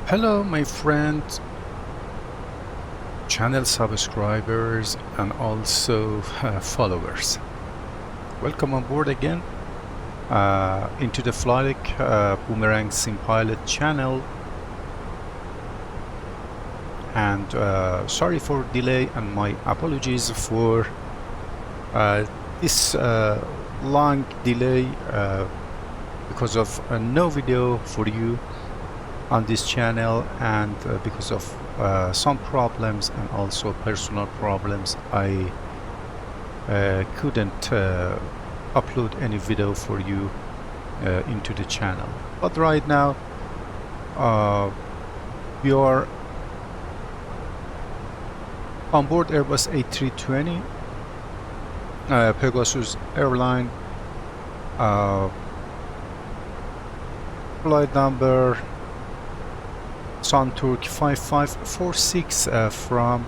Hello, my friend, channel subscribers, and also followers. Welcome on board again into the flight BoomerangSimPilot channel. And sorry for delay, and my apologies for this long delay because of no video for you on this channel, and because of some problems and also personal problems, I couldn't upload any video for you into the channel. But right now we are on board Airbus A320 Pegasus airline, flight number Turk 5546 from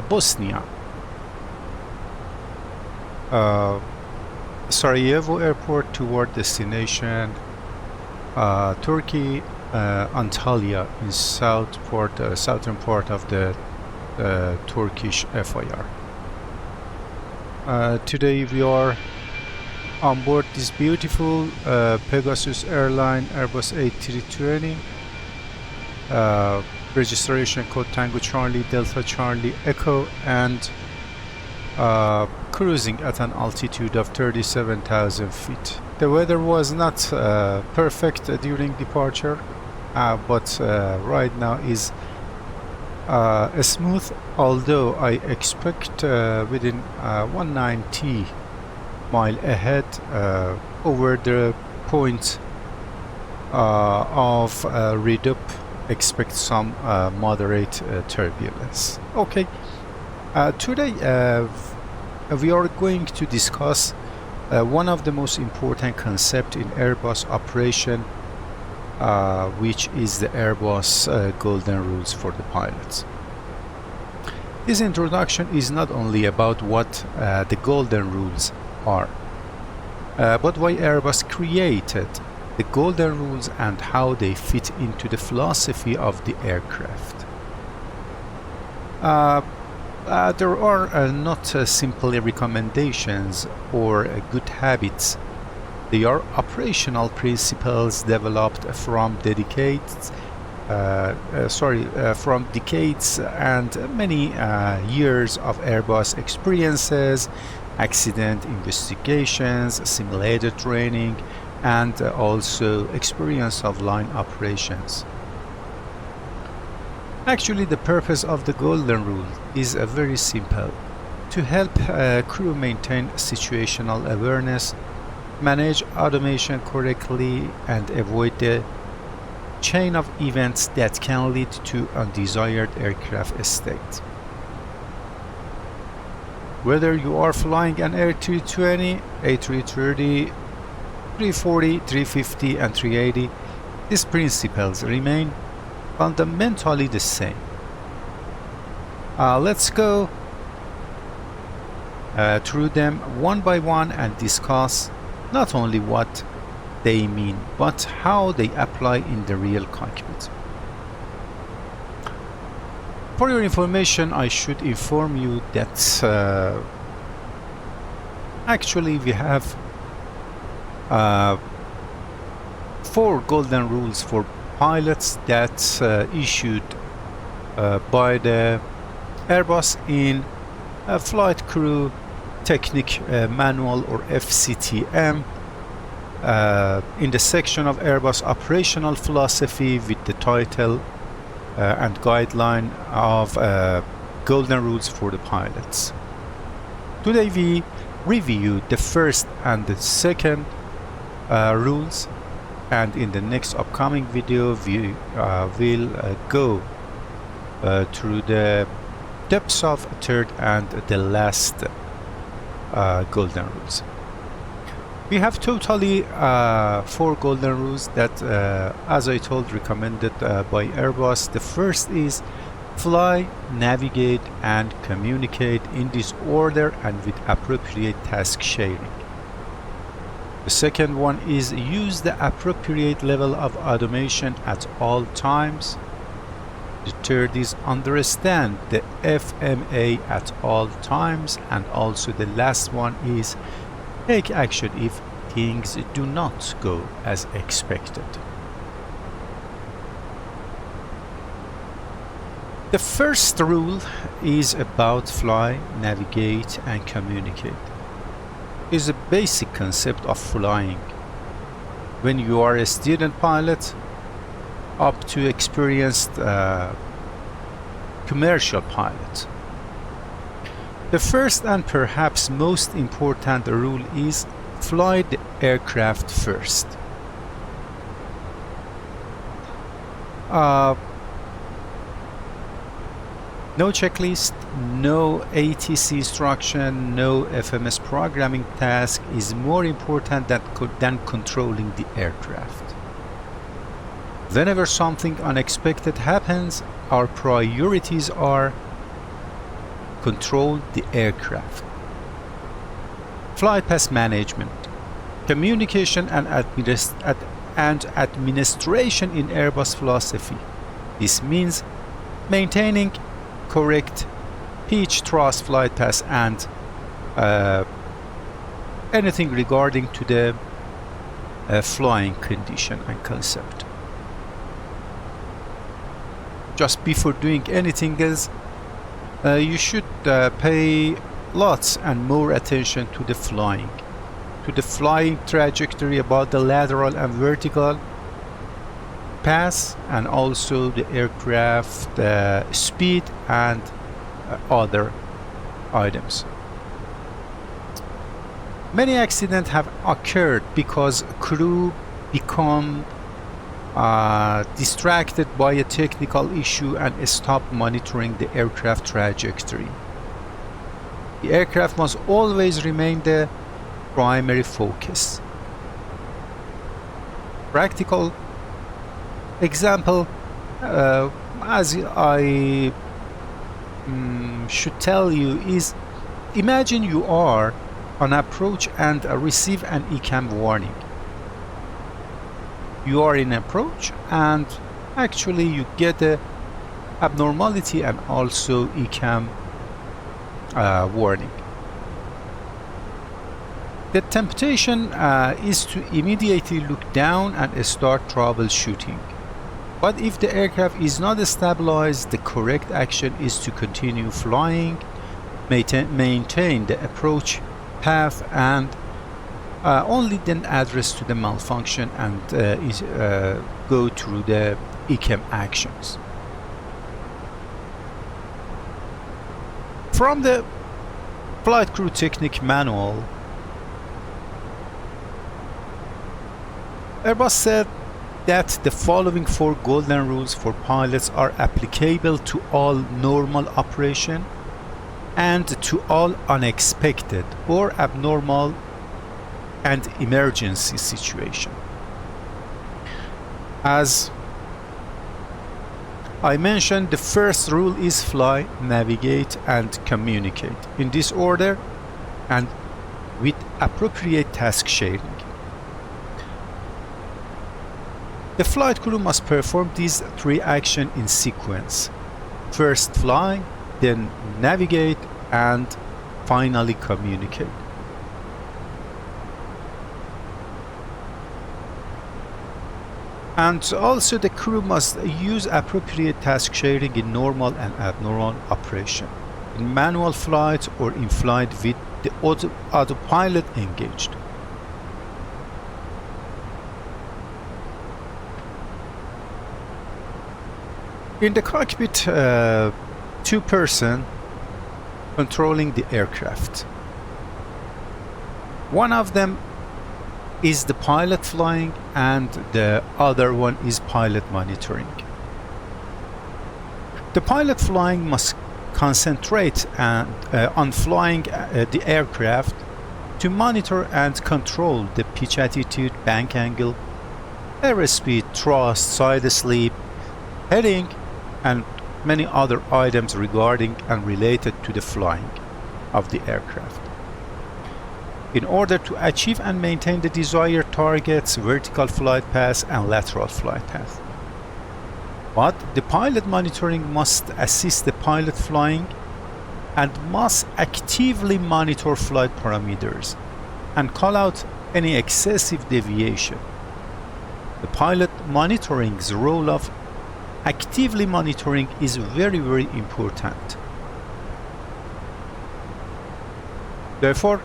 Bosnia, Sarajevo airport toward destination Turkey, Antalya in southern part of the Turkish FIR. Today we are on board this beautiful Pegasus airline Airbus A320. Registration code Tango Charlie Delta Charlie Echo, and cruising at an altitude of 37,000 feet. The weather was not perfect during departure, but right now is smooth, although I expect within 190 mile ahead over the point of redup, expect some moderate turbulence. Okay, today we are going to discuss one of the most important concepts in Airbus operation, which is the Airbus golden rules for the pilots. This introduction is not only about what the golden rules are, but why Airbus created the golden rules and how they fit into the philosophy of the aircraft. There are not simply recommendations or good habits. They are operational principles developed from decades and many years of Airbus experiences, accident investigations, simulator training, and also experience of line operations. Actually, the purpose of the golden rule is very simple: to help crew maintain situational awareness, manage automation correctly, and avoid the chain of events that can lead to undesired aircraft state. Whether you are flying an A320, A330, 340, 350, and 380, these principles remain fundamentally the same. Let's go through them one by one and discuss not only what they mean, but how they apply in the real cockpit. For your information, I should inform you that actually we have 4 golden rules for pilots that issued by the Airbus in Flight Crew Technique Manual, or FCTM, in the section of Airbus operational philosophy with the title and guideline of golden rules for the pilots. Today we review the first and the second rules, and in the next upcoming video we will go through the depths of third and the last golden rules. We have totally 4 golden rules that, as I told, recommended by Airbus. The first is fly, navigate, and communicate in this order and with appropriate task sharing. The second one is use the appropriate level of automation at all times. The third is understand the FMA at all times. And also the last one is take action if things do not go as expected. The first rule is about fly, navigate, and communicate. It is a basic concept of flying. When you are a student pilot up to experienced commercial pilot. The first and perhaps most important rule is fly the aircraft first. No checklist, no ATC instruction, no FMS programming task is more important than controlling the aircraft. Whenever something unexpected happens, our priorities are control the aircraft, flight path management, communication and administration in Airbus philosophy. This means maintaining correct pitch, thrust, flight path, and anything regarding to the flying condition and concept. Just before doing anything else, you should pay lots and more attention to the flying trajectory, about the lateral and vertical path, and also the aircraft speed and other items. Many accidents have occurred because crew become distracted by a technical issue and stop monitoring the aircraft trajectory. The aircraft must always remain the primary focus. Practical example, as I should tell you, is imagine you are on approach and receive an ECAM warning. You are in approach and actually you get a abnormality and also ECAM warning. The temptation is to immediately look down and start troubleshooting. But if the aircraft is not stabilized, the correct action is to continue flying, maintain the approach path, and only then address to the malfunction and go through the ECAM actions. From the Flight Crew Technique Manual, Airbus said that the following 4 golden rules for pilots are applicable to all normal operation and to all unexpected or abnormal and emergency situation. As I mentioned, the first rule is fly, navigate, and communicate in this order and with appropriate task sharing. The flight crew must perform these 3 actions in sequence. First fly, then navigate, and finally communicate. And also the crew must use appropriate task sharing in normal and abnormal operation, in manual flight or in flight with the autopilot engaged. In the cockpit, 2 persons controlling the aircraft. One of them is the pilot flying and the other one is pilot monitoring. The pilot flying must concentrate on flying the aircraft to monitor and control the pitch attitude, bank angle, airspeed, thrust, side sleep, heading, and many other items regarding and related to the flying of the aircraft. in order to achieve and maintain the desired targets, vertical flight path and lateral flight path. But the pilot monitoring must assist the pilot flying and must actively monitor flight parameters and call out any excessive deviation. The pilot monitoring's role of actively monitoring is very, very important. Therefore,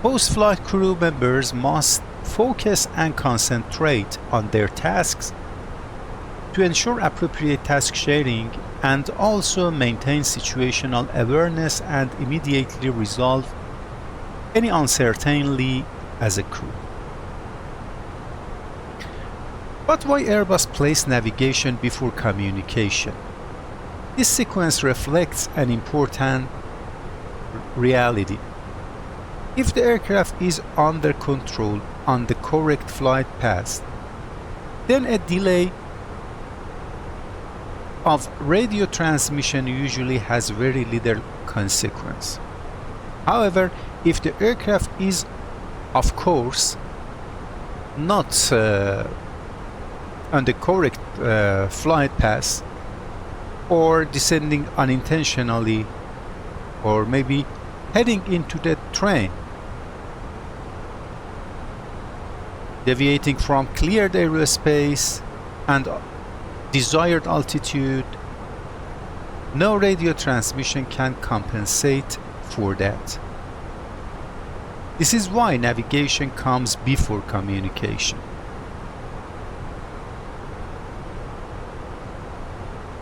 post-flight crew members must focus and concentrate on their tasks to ensure appropriate task sharing and also maintain situational awareness and immediately resolve any uncertainty as a crew. But why Airbus placed navigation before communication? This sequence reflects an important reality. If the aircraft is under control on the correct flight path, then a delay of radio transmission usually has very little consequence. However, if the aircraft is, of course, not on the correct flight path, or descending unintentionally, or maybe heading into the train, deviating from cleared aerospace and desired altitude, no radio transmission can compensate for that. This is why navigation comes before communication.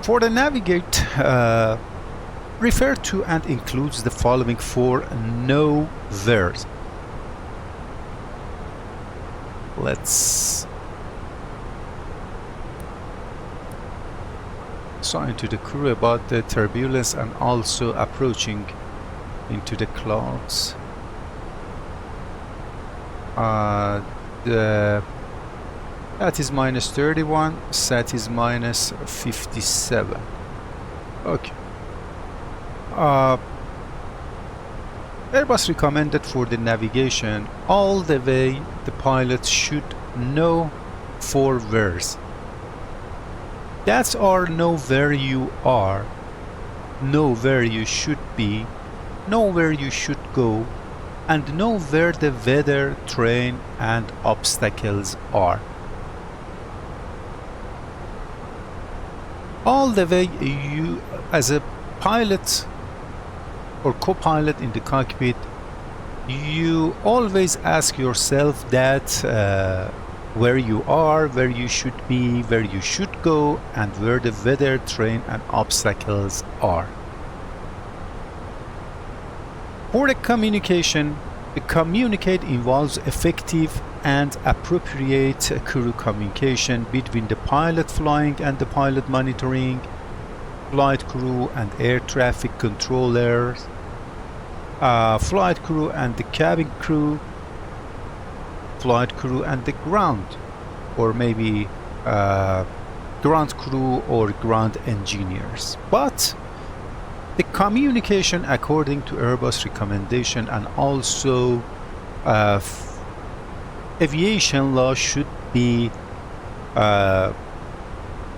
For the navigate, refer to and includes the following 4 no-wheres. Let's assign to the crew about the turbulence and also approaching into the clouds. That is minus 31, SAT is minus 57. Okay. Airbus recommended for the navigation all the way the pilot should know 4 wheres. That's or know where you are, know where you should be, know where you should go, and know where the weather, terrain, and obstacles are. All the way you, as a pilot or co-pilot in the cockpit, you always ask yourself that where you are, where you should be, where you should go, and where the weather, terrain, and obstacles are. For the communication, the communicate involves effective and appropriate crew communication between the pilot flying and the pilot monitoring, flight crew and air traffic controllers, flight crew and the cabin crew, flight crew and the ground, or maybe ground crew or ground engineers. But the communication according to Airbus recommendation and also aviation law should be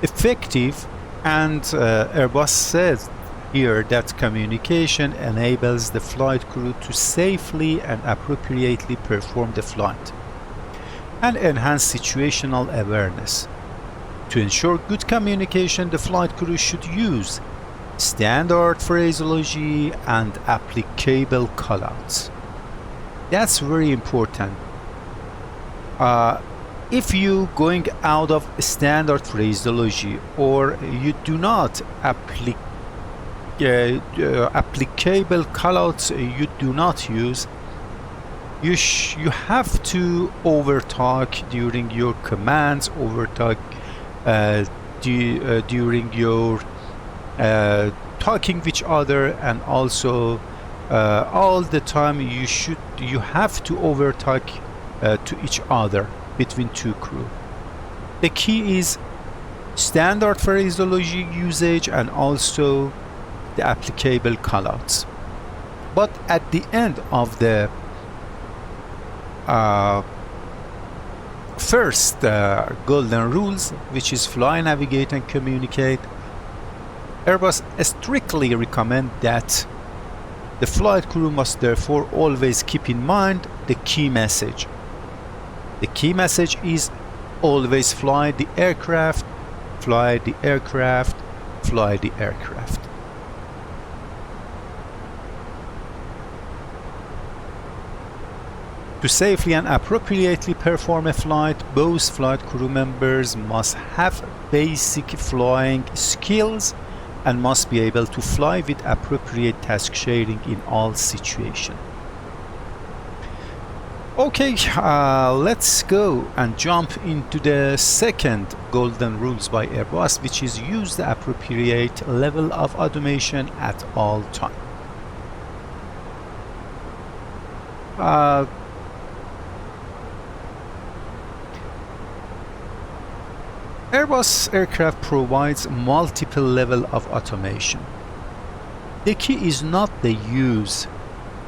effective, and Airbus says here that communication enables the flight crew to safely and appropriately perform the flight and enhance situational awareness. To ensure good communication, the flight crew should use standard phraseology and applicable callouts. That's very important. If you going out of standard phraseology, or you do not applicable callouts you do not use, you have to overtalk during your commands, overtalk during your talking with each other, and also all the time you have to overtalk to each other between two crew. The key is standard phraseology usage and also the applicable callouts. But at the end of the first golden rules, which is fly, navigate, and communicate. Airbus strictly recommend that the flight crew must therefore always keep in mind the key message. The key message is always fly the aircraft, fly the aircraft, fly the aircraft. To safely and appropriately perform a flight, both flight crew members must have basic flying skills and must be able to fly with appropriate task sharing in all situations. Okay, let's go and jump into the second golden rules by Airbus, which is use the appropriate level of automation at all time. Airbus aircraft provides multiple levels of automation. The key is not the use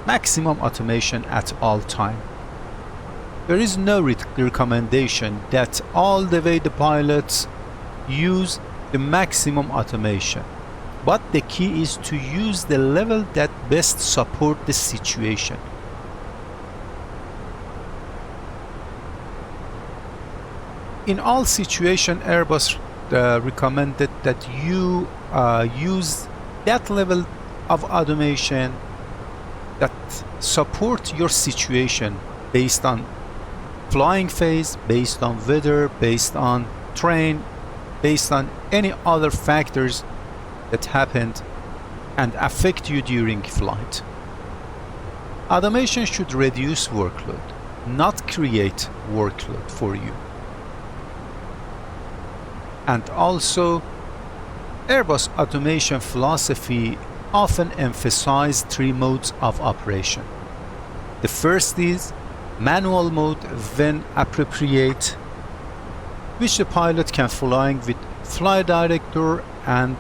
maximum automation at all time. There is no recommendation that all the way the pilots use the maximum automation, but the key is to use the level that best support the situation. In all situations, Airbus recommended that you use that level of automation that support your situation based on flying phase, based on weather, based on terrain, based on any other factors that happened and affect you during flight. Automation should reduce workload, not create workload for you. And also, Airbus automation philosophy often emphasizes three modes of operation. The first is manual mode when appropriate, which the pilot can fly with flight director and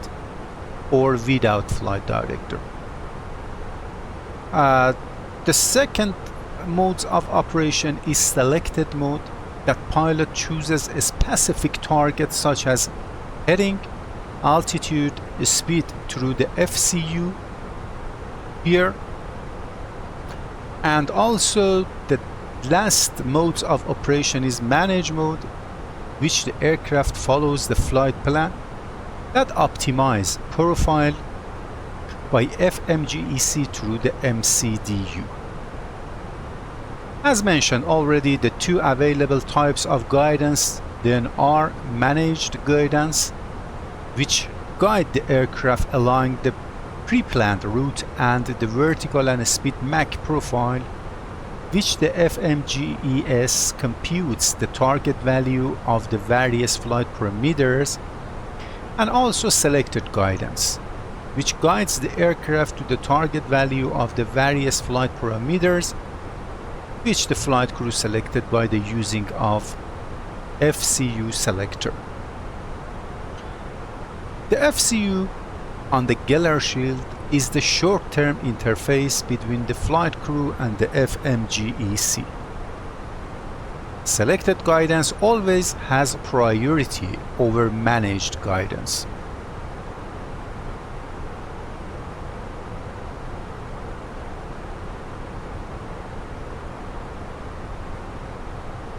or without flight director. The second mode of operation is selected mode, that pilot chooses a specific target such as heading, altitude, speed through the FCU here. And also the last mode of operation is manage mode, which the aircraft follows the flight plan that optimize profile by FMGEC through the MCDU. As mentioned already, the two available types of guidance then are managed guidance, which guide the aircraft along the pre-planned route, and the vertical and speed Mach profile, which the FMGES computes the target value of the various flight parameters, and also selected guidance, which guides the aircraft to the target value of the various flight parameters, which the flight crew selected by the using of FCU selector. The FCU on the Geller shield is the short-term interface between the flight crew and the FMGEC. Selected guidance always has priority over managed guidance.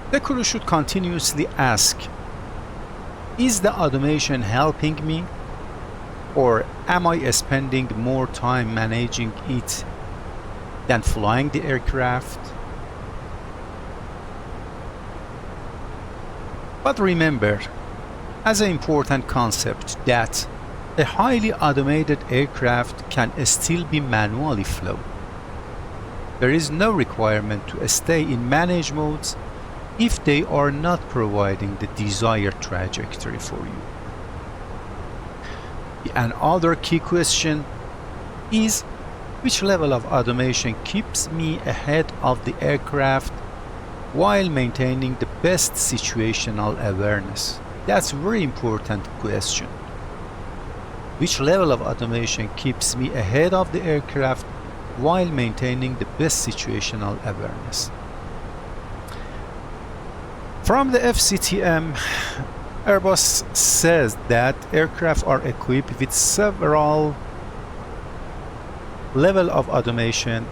The crew should continuously ask, is the automation helping me, or am I spending more time managing it than flying the aircraft? But remember, as an important concept, that a highly automated aircraft can still be manually flown. There is no requirement to stay in managed modes if they are not providing the desired trajectory for you. Another key question is, which level of automation keeps me ahead of the aircraft while maintaining the best situational awareness? That's a very important question. Which level of automation keeps me ahead of the aircraft while maintaining the best situational awareness? From the FCTM, Airbus says that aircraft are equipped with several levels of automation,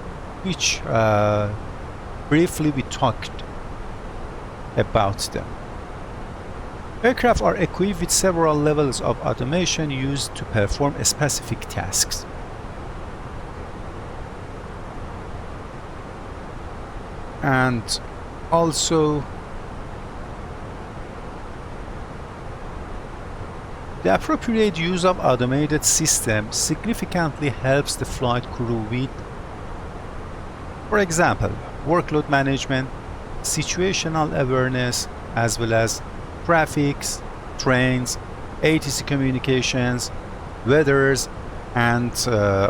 which briefly we talked about them. Aircraft are equipped with several levels of automation used to perform specific tasks. And also, the appropriate use of automated systems significantly helps the flight crew with, for example, workload management, situational awareness, as well as traffic, trains, ATC communications, weathers, and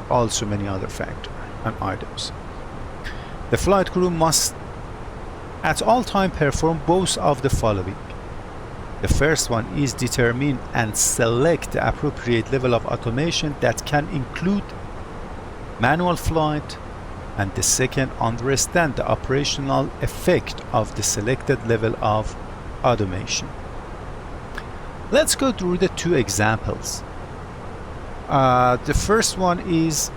also many other factors and items. The flight crew must at all times perform both of the following. The first one is determine and select the appropriate level of automation that can include manual flight, and the second, understand the operational effect of the selected level of automation. Let's go through the two examples. The first one is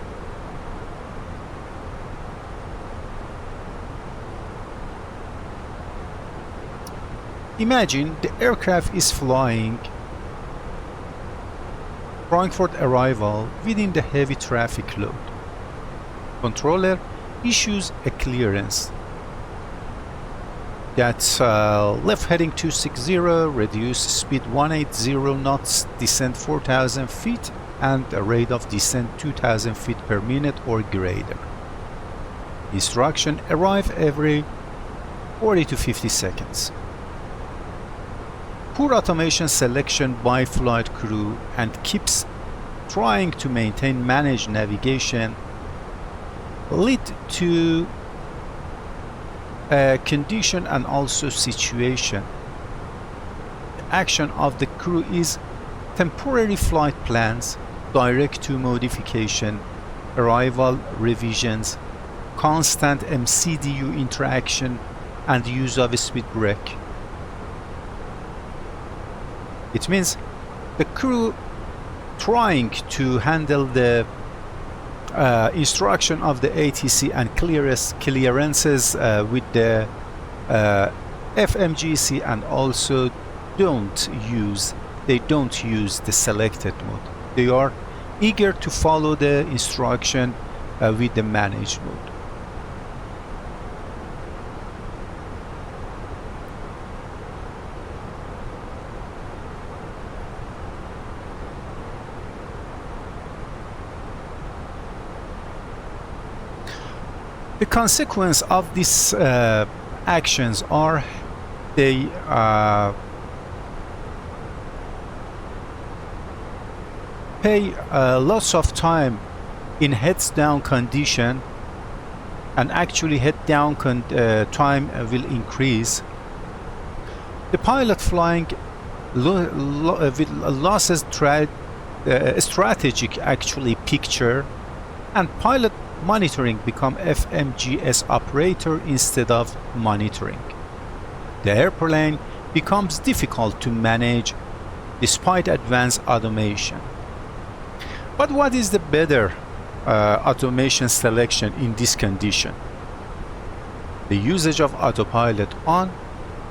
imagine the aircraft is flying Frankfurt arrival within the heavy traffic load. Controller issues a clearance that left heading 260, reduce speed 180 knots, descent 4,000 feet, and a rate of descent 2,000 feet per minute or greater. Instruction arrive every 40 to 50 seconds. Poor automation selection by flight crew and keeps trying to maintain managed navigation lead to a condition and also situation. The action of the crew is temporary flight plans, direct to modification, arrival revisions, constant MCDU interaction, and use of a speed brake. It means the crew trying to handle the instruction of the ATC and clearances with the FMGC, and also they don't use the selected mode. They are eager to follow the instruction with the managed mode. The consequence of these actions are they pay lots of time in heads down condition, and actually head down time will increase. The pilot flying with losses strategic actually picture, and pilot monitoring become FMGS operator instead of monitoring. The airplane becomes difficult to manage despite advanced automation. But what is the better automation selection in this condition? The usage of autopilot on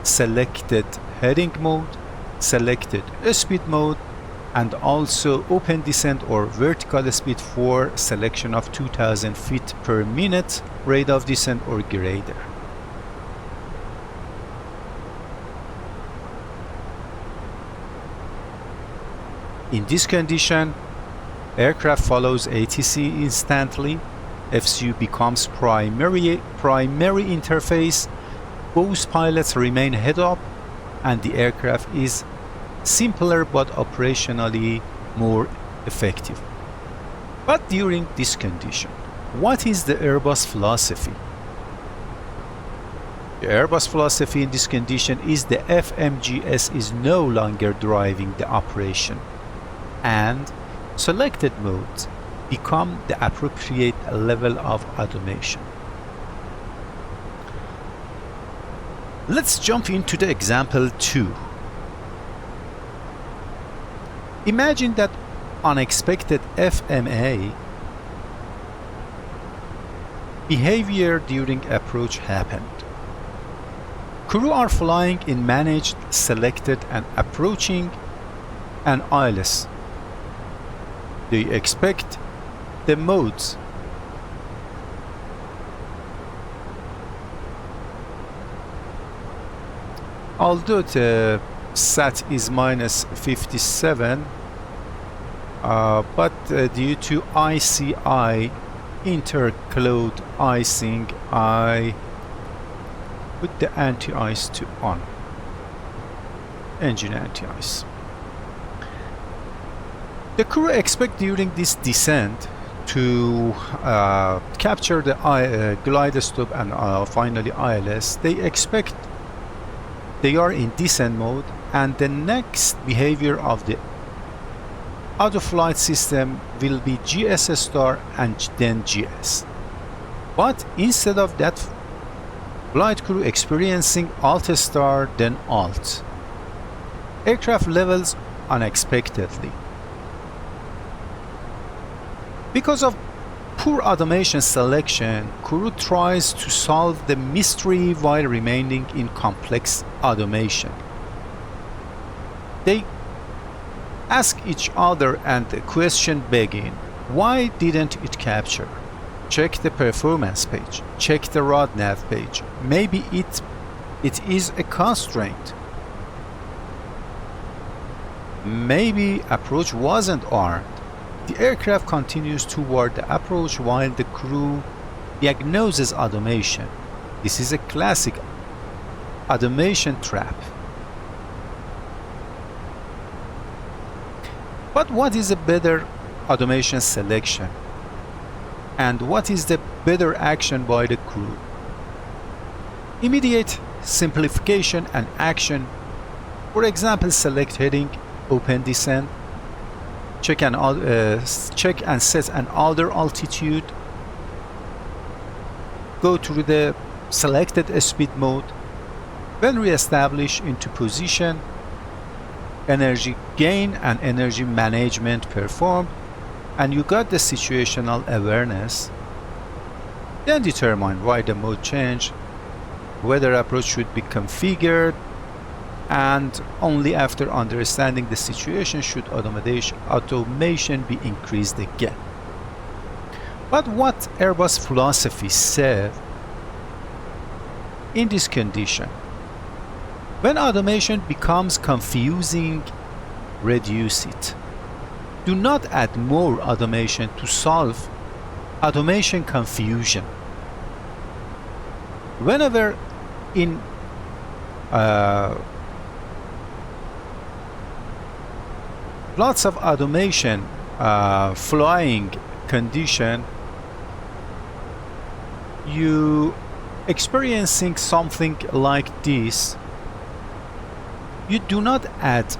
selected heading mode, selected speed mode, and also open descent or vertical speed for selection of 2,000 feet per minute, rate of descent or greater. In this condition, aircraft follows ATC instantly, FCU becomes primary interface, both pilots remain head up, and the aircraft is simpler but operationally more effective. But during this condition, what is the Airbus philosophy? The Airbus philosophy in this condition is the FMGS is no longer driving the operation, and selected modes become the appropriate level of automation. Let's jump into the example 2. Imagine that unexpected FMA behavior during approach happened. Crew are flying in managed, selected, and approaching an ILS. They expect the modes. Although the SAT is minus 57, but due to ICI intercloud icing, I put the anti-ice to on. Engine anti-ice. The crew expect during this descent to capture the glide stop and finally ILS. They expect they are in descent mode, and the next behavior of the auto flight system will be GS star and then GS. But instead of that, flight crew experiencing alt star then alt. Aircraft levels unexpectedly. Because of poor automation selection, crew tries to solve the mystery while remaining in complex automation. They ask each other and the question begin, why didn't it capture? Check the performance page, check the rod nav page. Maybe it is a constraint. Maybe approach wasn't armed. The aircraft continues toward the approach while the crew diagnoses automation. This is a classic automation trap. But what is a better automation selection? And what is the better action by the crew? Immediate simplification and action. For example, select heading, open descent, check and set an other altitude, go through the selected speed mode, then re-establish into position, energy gain and energy management performed, and you got the situational awareness. Then determine why the mode changed, whether approach should be configured, and only after understanding the situation should automation be increased again. But what Airbus philosophy said in this condition? When automation becomes confusing, reduce it. Do not add more automation to solve automation confusion. Whenever in lots of automation flying condition, you experiencing something like this, you do not add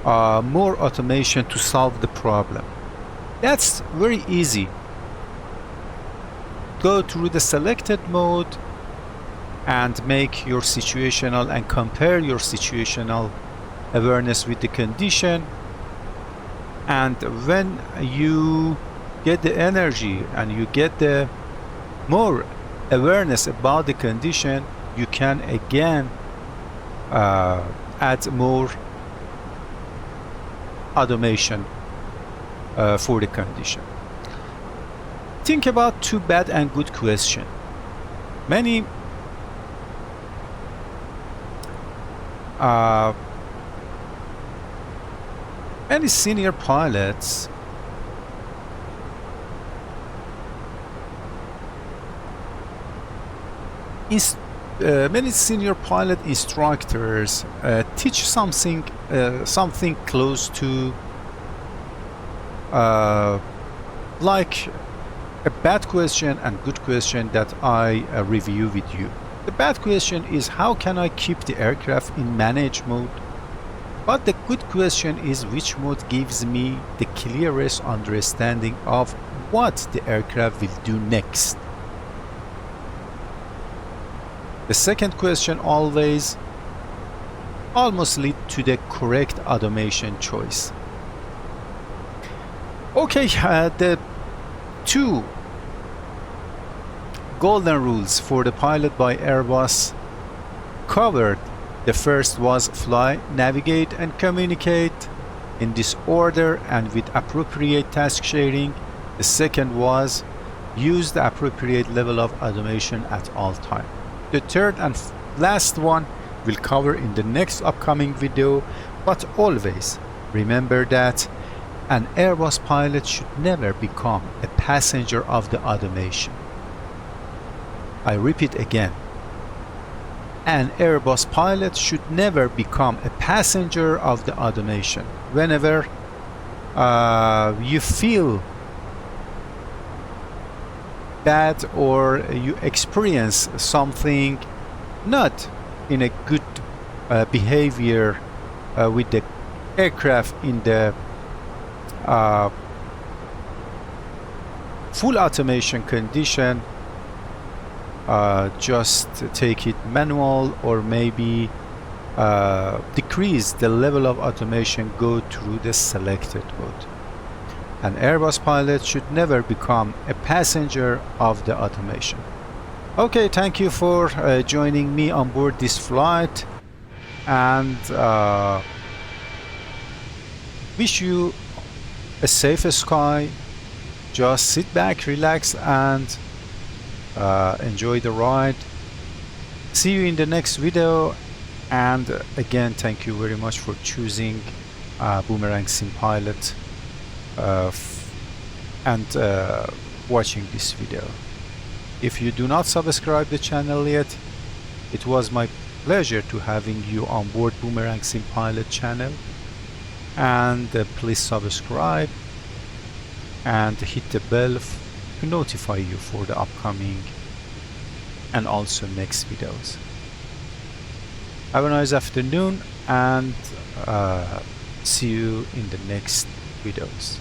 more automation to solve the problem. That's very easy. Go through the selected mode and make your situational and compare your situational awareness with the condition, and when you get the energy and you get the more awareness about the condition, you can again add more automation for the condition. Think about two bad and good questions. Many senior pilots many senior pilot instructors teach something close to like a bad question and good question that I review with you. The bad question is, how can I keep the aircraft in manage mode? But the good question is, which mode gives me the clearest understanding of what the aircraft will do next? The second question always almost lead to the correct automation choice. Okay, the two golden rules for the pilot by Airbus covered. The first was fly, navigate and communicate in this order and with appropriate task sharing. The second was use the appropriate level of automation at all time. The third and last one we'll cover in the next upcoming video, but always remember that an Airbus pilot should never become a passenger of the automation. I repeat again, an Airbus pilot should never become a passenger of the automation. Whenever you feel bad or you experience something not in a good behavior with the aircraft in the full automation condition, just take it manual or maybe decrease the level of automation, go through the selected mode. An Airbus pilot should never become a passenger of the automation. Okay, thank you for joining me on board this flight, and wish you a safe sky. Just sit back, relax, and enjoy the ride. See you in the next video, and again, thank you very much for choosing BoomerangSimPilot and watching this video. If you do not subscribe the channel yet, it was my pleasure to having you on board BoomerangSimPilot channel, and please subscribe and hit the bell to notify you for the upcoming and also next videos. Have a nice afternoon, and see you in the next videos.